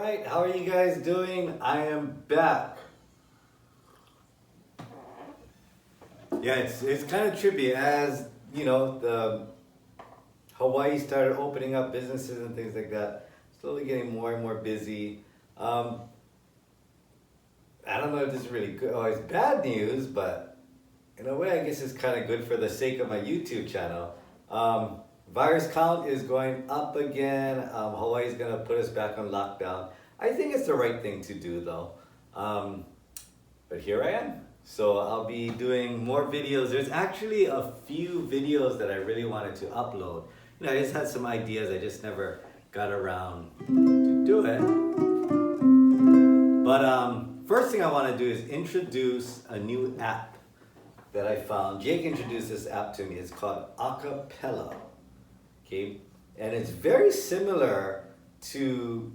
Alright, how are you guys doing? I am back. Yeah, it's kind of trippy as, you know, the Hawaii started opening up businesses and things like that. Slowly getting more and more busy. I don't know if this is really good or it's bad news, but in a way I guess it's kind of good for the sake of my YouTube channel. Virus count is going up again. Hawaii's gonna put us back on lockdown. I think it's the right thing to do though. But here I am. So I'll be doing more videos. There's actually a few videos that I really wanted to upload. You know, I just had some ideas, I just never got around to do it. But first thing I want to do is introduce a new app that I found. Jake introduced this app to me. It's called Acapella. Okay, and it's very similar to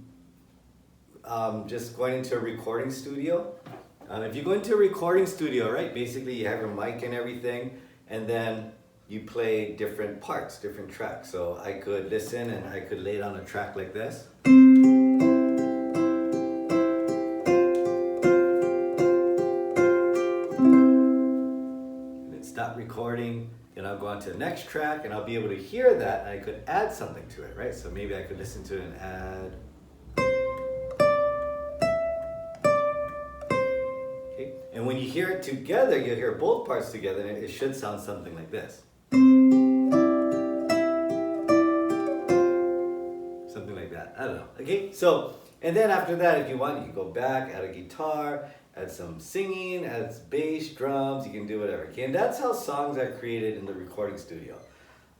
just going into a recording studio. If you go into a recording studio, right, basically you have your mic and everything, and then you play different parts, different tracks. So I could listen and I could lay down a track like this. And then stop recording. And I'll go on to the next track and I'll be able to hear that and I could add something to it, right? So maybe I could listen to it and add. Okay. And when you hear it together, you'll hear both parts together and it should sound something like this. Something like that, I don't know, okay? So, and then after that, if you want, you can go back, add a guitar, add some singing, add bass, drums, you can do whatever. Okay? And that's how songs are created in the recording studio.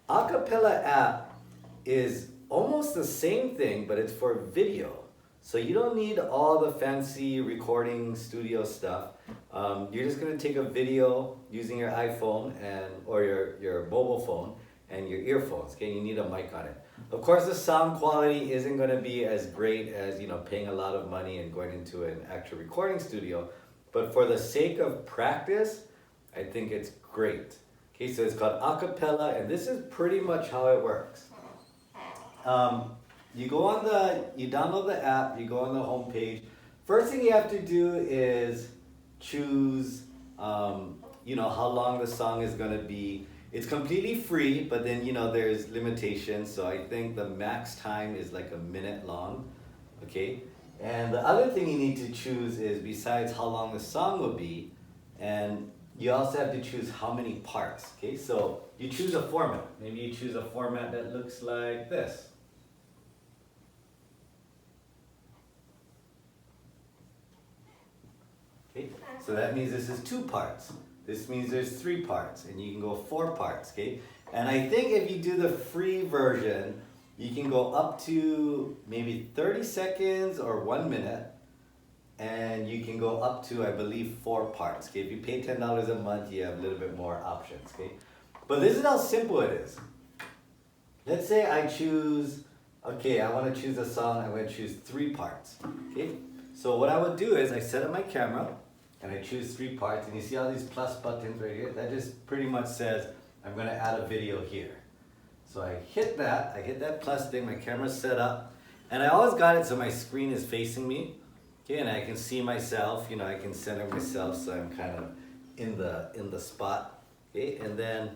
Acapella app is almost the same thing, but it's for video. So you don't need all the fancy recording studio stuff. You're just gonna take a video using your iPhone or your mobile phone and your earphones, okay? You need a mic on it. Of course, the sound quality isn't going to be as great as, you know, paying a lot of money and going into an actual recording studio, but for the sake of practice, I think it's great. Okay, so it's called Acapella, and this is pretty much how it works. You download the app, you go on the home page. First thing you have to do is choose, you know, how long the song is going to be. It's completely free, but then, you know, there's limitations. So I think the max time is like a minute long, okay? And the other thing you need to choose is, besides how long the song will be, and you also have to choose how many parts, okay? So you choose a format. Maybe you choose a format that looks like this. Okay, so that means this is 2 parts. This means there's 3 parts, and you can go 4 parts, okay? And I think if you do the free version, you can go up to maybe 30 seconds or 1 minute, and you can go up to, I believe, 4 parts, okay? If you pay $10 a month, you have a little bit more options, okay? But this is how simple it is. Let's say I choose, okay, I want to choose a song, I'm going to choose 3 parts, okay? So what I would do is I set up my camera, and I choose 3 parts, and you see all these plus buttons right here? That just pretty much says, I'm gonna add a video here. So I hit that plus thing, my camera's set up, and I always got it so my screen is facing me, okay, and I can see myself, you know, I can center myself so I'm kind of in the spot, okay, and then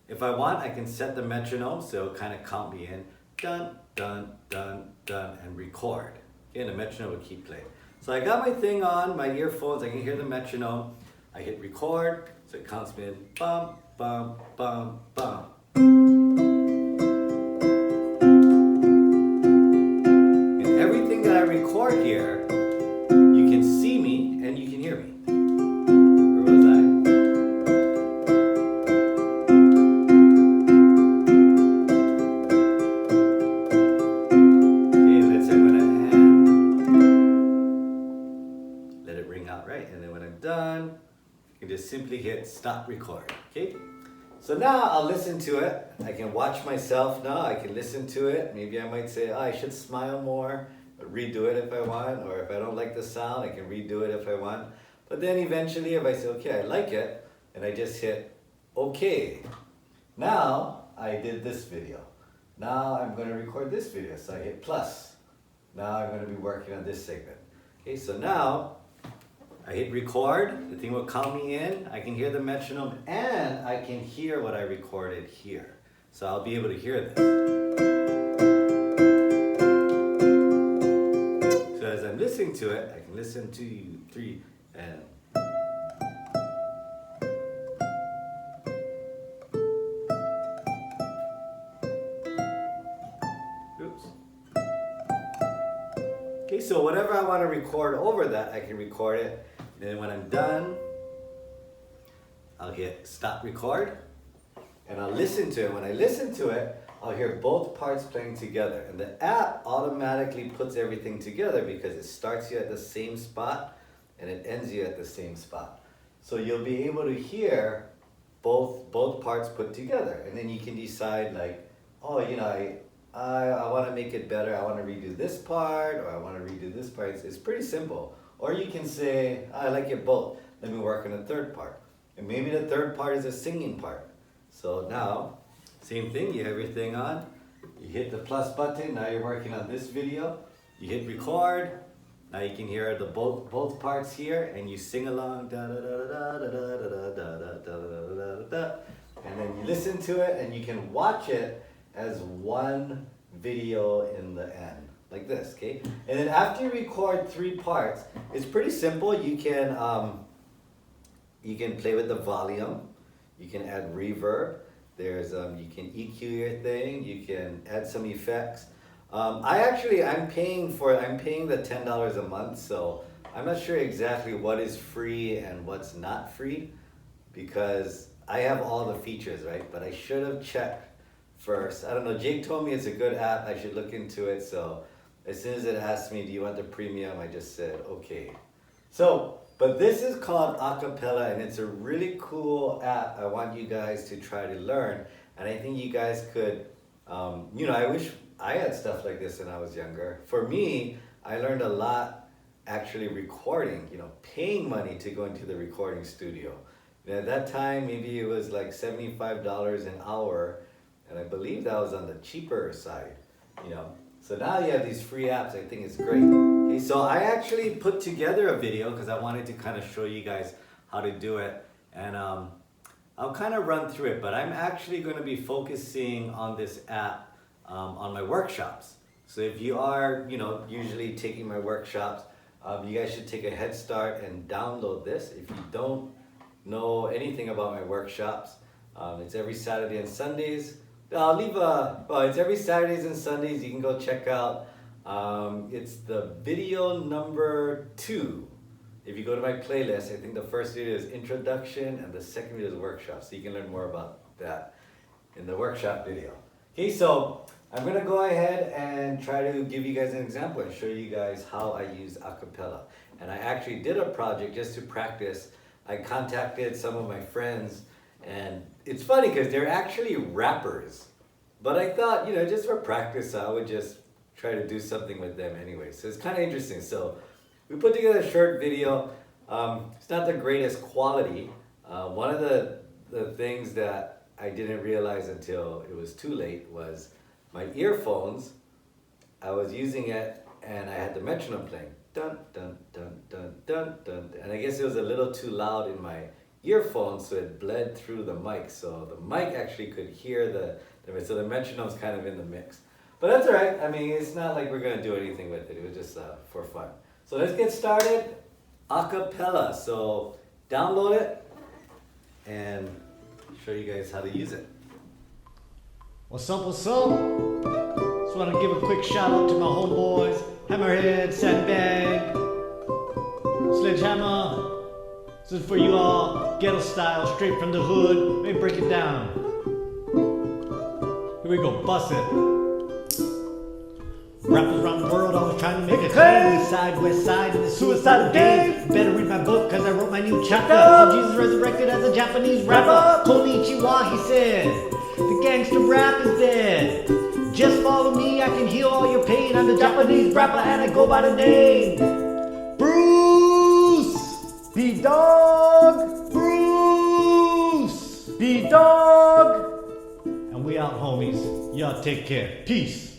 if I want, I can set the metronome so it'll kind of count me in, dun, dun, dun, dun, and record, okay, and the metronome will keep playing. So I got my thing on, my earphones, I can hear the metronome. I hit record, so it counts me in, bum, bum, bum, bum. And everything that I record here, you can see me and you can hear me. Where was I? Okay, let's say I'm gonna let it ring out, right? And then when I'm done, you can just simply hit stop record, okay? So now I'll listen to it. I can watch myself now, I can listen to it. Maybe I might say, oh, I should smile more, redo it if I want, or if I don't like the sound, I can redo it if I want. But then eventually if I say, okay, I like it, and I just hit okay. Now I did this video. Now I'm gonna record this video, so I hit plus. Now I'm going to be working on this segment. Okay, so now I hit record, the thing will count me in, I can hear the metronome, and I can hear what I recorded here. So I'll be able to hear this. So as I'm listening to it, I can listen 2, 3, and oops. Okay, so whatever I want to record over that, I can record it. And then when I'm done, I'll hit stop record and I'll listen to it. When I listen to it, I'll hear both parts playing together. And the app automatically puts everything together because it starts you at the same spot and it ends you at the same spot. So you'll be able to hear both parts put together. And then you can decide like, oh, you know, I want to make it better. I want to redo this part or I want to redo this part. It's pretty simple. Or you can say, I like it both. Let me work on the third part. And maybe the third part is a singing part. So now, same thing, you have everything on. You hit the plus button, now you're working on this video. You hit record. Now you can hear the both parts here and you sing along. Da, da, da, da, da, da, da, da, da, da, da. And then you listen to it and you can watch it as one video in the end. Like this, okay? And then after you record 3 parts, it's pretty simple. You can play with the volume. You can add reverb. There's you can EQ your thing. You can add some effects. I'm paying the $10 a month, so I'm not sure exactly what is free and what's not free because I have all the features, right? But I should have checked first. I don't know. Jake told me it's a good app. I should look into it. So as soon as it asked me, do you want the premium? I just said, okay. So, but this is called Acapella and it's a really cool app. I want you guys to try to learn. And I think you guys could, you know, I wish I had stuff like this when I was younger. For me, I learned a lot actually recording, you know, paying money to go into the recording studio. And at that time, maybe it was like $75 an hour. And I believe that was on the cheaper side, you know. So now you have these free apps. I think it's great. Okay, so I actually put together a video because I wanted to kind of show you guys how to do it. And I'll kind of run through it, but I'm actually going to be focusing on this app on my workshops. So if you are, you know, usually taking my workshops, you guys should take a head start and download this. If you don't know anything about my workshops, it's every Saturday and Sundays. It's every Saturdays and Sundays. You can go check out. It's the video number 2. If you go to my playlist, I think the first video is introduction and the second video is workshop. So you can learn more about that in the workshop video. Okay, so I'm gonna go ahead and try to give you guys an example and show you guys how I use Acapella. And I actually did a project just to practice. I contacted some of my friends. And it's funny because they're actually rappers. But I thought, you know, just for practice, I would just try to do something with them anyway. So it's kind of interesting. So we put together a short video. It's not the greatest quality. One of the things that I didn't realize until it was too late was my earphones. I was using it and I had the metronome playing. Dun, dun, dun, dun, dun, dun. And I guess it was a little too loud in my earphones, so it bled through the mic, so the mic actually could hear so the metronome's kind of in the mix. But that's all right. I mean, it's not like we're gonna do anything with it. It was just for fun. So let's get started. Acapella. So download it and show you guys how to use it. What's up, what's up? Just want to give a quick shout out to my homeboys, Hammerhead, Sandbag, Sledgehammer. This is for you all, ghetto style, straight from the hood. Let me break it down. Here we go, bust it. Rappers around the world always trying to make it claim. East side, west side, in the suicidal game. Better read my book, cause I wrote my new chapter. Of Jesus resurrected as a Japanese rapper. Konnichiwa, he said. The gangster rap is dead. Just follow me, I can heal all your pain. I'm the Japanese rapper and I go by the name Bruce! B-Dog! Bruce! B-Dog! And we out, homies. Y'all take care. Peace.